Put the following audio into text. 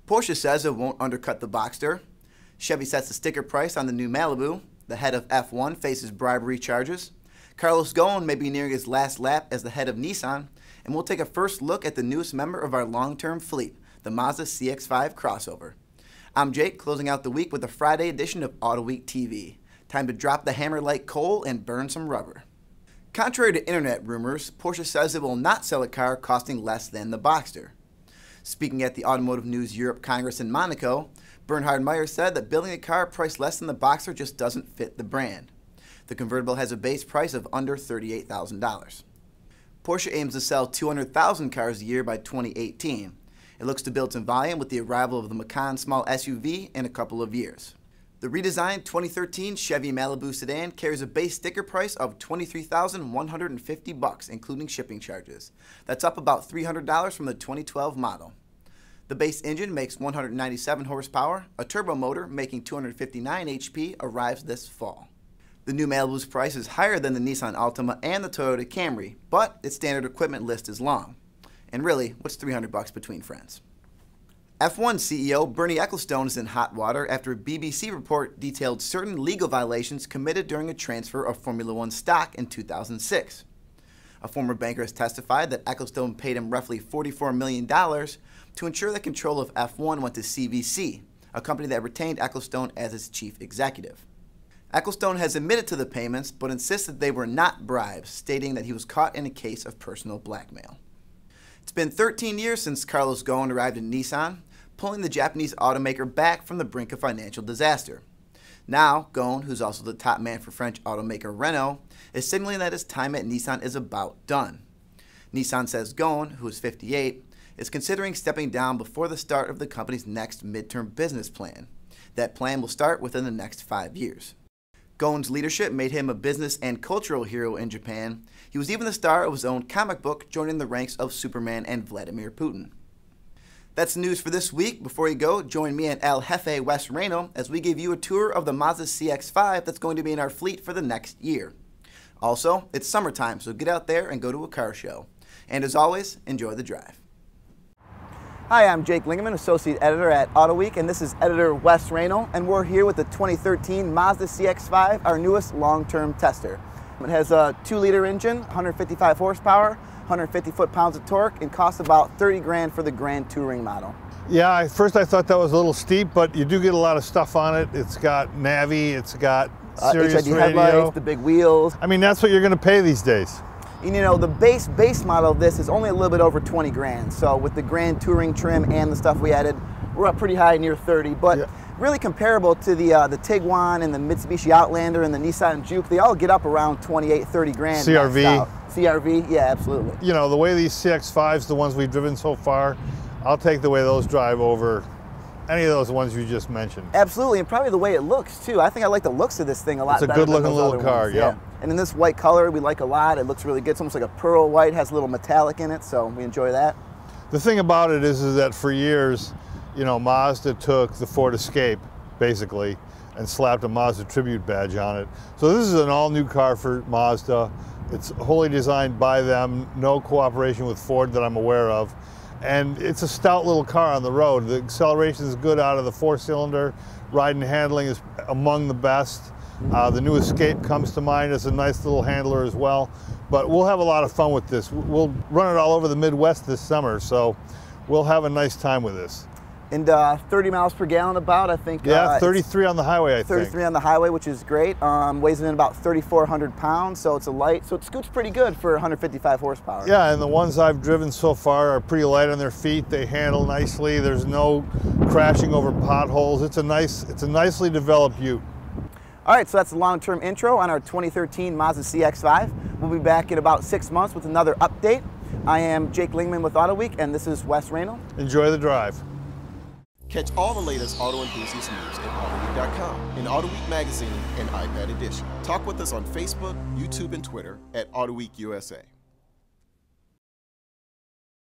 Porsche says it won't undercut the Boxster. Chevy sets the sticker price on the new Malibu. The head of F1 faces bribery charges. Carlos Ghosn may be nearing his last lap as the head of Nissan. And we'll take a first look at the newest member of our long-term fleet, the Mazda CX-5 crossover. I'm Jake, closing out the week with a Friday edition of Autoweek TV. Time to drop the hammer like coal and burn some rubber. Contrary to internet rumors, Porsche says it will not sell a car costing less than the Boxster. Speaking at the Automotive News Europe Congress in Monaco, Bernhard Meyer said that building a car priced less than the Boxster just doesn't fit the brand. The convertible has a base price of under $38,000. Porsche aims to sell 200,000 cars a year by 2018. It looks to build some volume with the arrival of the Macan small SUV in a couple of years. The redesigned 2013 Chevy Malibu sedan carries a base sticker price of $23,150, including shipping charges. That's up about $300 from the 2012 model. The base engine makes 197 horsepower. A turbo motor making 259 HP arrives this fall. The new Malibu's price is higher than the Nissan Altima and the Toyota Camry, but its standard equipment list is long. And really, what's $300 between friends? F1 CEO Bernie Ecclestone is in hot water after a BBC report detailed certain legal violations committed during a transfer of Formula One stock in 2006. A former banker has testified that Ecclestone paid him roughly $44 million to ensure that control of F1 went to CVC, a company that retained Ecclestone as its chief executive. Ecclestone has admitted to the payments, but insists that they were not bribes, stating that he was caught in a case of personal blackmail. It's been 13 years since Carlos Ghosn arrived in Nissan, pulling the Japanese automaker back from the brink of financial disaster. Now, Ghosn, who's also the top man for French automaker Renault, is signaling that his time at Nissan is about done. Nissan says Ghosn, who is 58, is considering stepping down before the start of the company's next midterm business plan. That plan will start within the next 5 years. Ghosn's leadership made him a business and cultural hero in Japan. He was even the star of his own comic book, joining the ranks of Superman and Vladimir Putin. That's the news for this week. Before you go, join me and El Jefe Wes Reno as we give you a tour of the Mazda CX-5 that's going to be in our fleet for the next year. Also, it's summertime, so get out there and go to a car show. And as always, enjoy the drive. Hi, I'm Jake Lingeman, Associate Editor at Autoweek, and this is Editor Wes Reno, and we're here with the 2013 Mazda CX-5, our newest long-term tester. It has a 2-liter engine, 155 horsepower, 150 foot-pounds of torque, and costs about $30 grand for the Grand Touring model. Yeah, at first I thought that was a little steep, but you do get a lot of stuff on it. It's got Navi, it's got Sirius HID radio. headlights, the big wheels. I mean, that's what you're going to pay these days. And you know, the base model of this is only a little bit over 20 grand. So with the Grand Touring trim and the stuff we added, we're up pretty high, near 30. But yeah, really comparable to the Tiguan and the Mitsubishi Outlander and the Nissan Juke. They all get up around 28, 30 grand. CRV. CRV, yeah, absolutely. You know, the way these CX-5s, the ones we've driven so far, I'll take the way those drive over any of those ones you just mentioned. Absolutely, and probably the way it looks too. I think I like the looks of this thing a lot better. It's a good looking little car, yeah. And in this white color, we like a lot. It looks really good. It's almost like a pearl white, has a little metallic in it, so we enjoy that. The thing about it is that for years, you know, Mazda took the Ford Escape, basically, and slapped a Mazda tribute badge on it. So this is an all-new car for Mazda. It's wholly designed by them, no cooperation with Ford that I'm aware of. And it's a stout little car on the road. The acceleration is good out of the 4-cylinder. Ride and handling is among the best. The new Escape comes to mind as a nice little handler as well. But we'll have a lot of fun with this. We'll run it all over the Midwest this summer, so we'll have a nice time with this. And 30 miles per gallon about, I think. Yeah, 33 on the highway, I think. 33 on the highway, which is great. Weighs in about 3,400 pounds, so it's a light. So it scoots pretty good for 155 horsepower. Yeah, and the ones I've driven so far are pretty light on their feet. They handle nicely. There's no crashing over potholes. It's a nicely developed ute. All right, so that's the long-term intro on our 2013 Mazda CX-5. We'll be back in about 6 months with another update. I am Jake Lingman with Autoweek, and this is Wes Reno. Enjoy the drive. Catch all the latest auto enthusiast news at Autoweek.com, in Autoweek Magazine and iPad Edition. Talk with us on Facebook, YouTube, and Twitter at Autoweek USA.